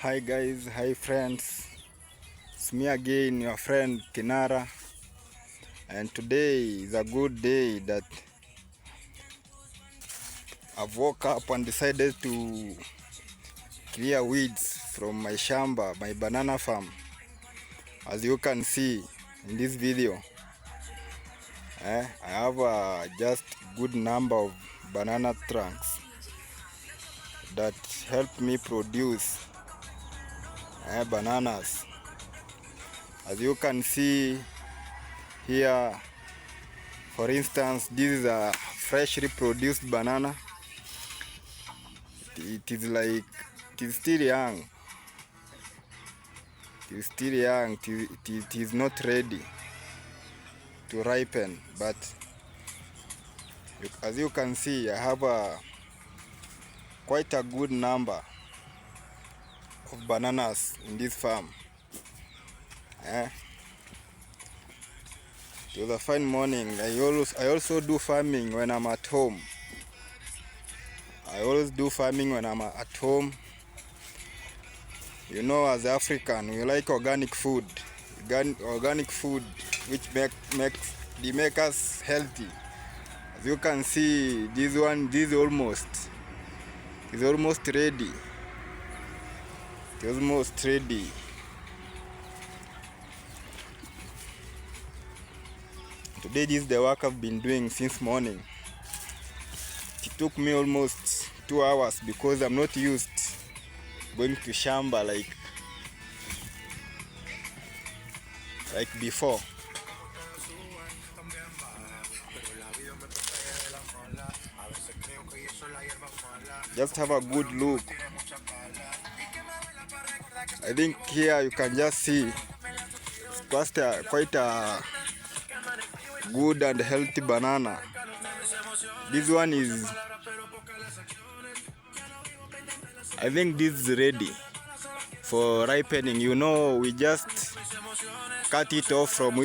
Hi guys, hi friends, it's me again, your friend Kinara, and today is a good day that I've woke up and decided to clear weeds from my shamba, my banana farm. As you can see in this video, I have a just good number of banana trunks that help me produce bananas. As you can see here, for instance, this is a freshly produced banana. It is still young. It is not ready to ripen, but as you can see, I have quite a good number of bananas in this farm. It was a fine morning. I also do farming when I'm at home. I always do farming when I'm at home. You know, as African, we like organic food. Organic food which make us healthy. As you can see, this is almost ready. It's almost ready. Today, this is the work I've been doing since morning. It took me almost 2 hours because I'm not used going to shamba like before. Just have a good look. I think here you can just see quite a good and healthy banana. This one is, I think this is ready for ripening. You know, we just cut it off from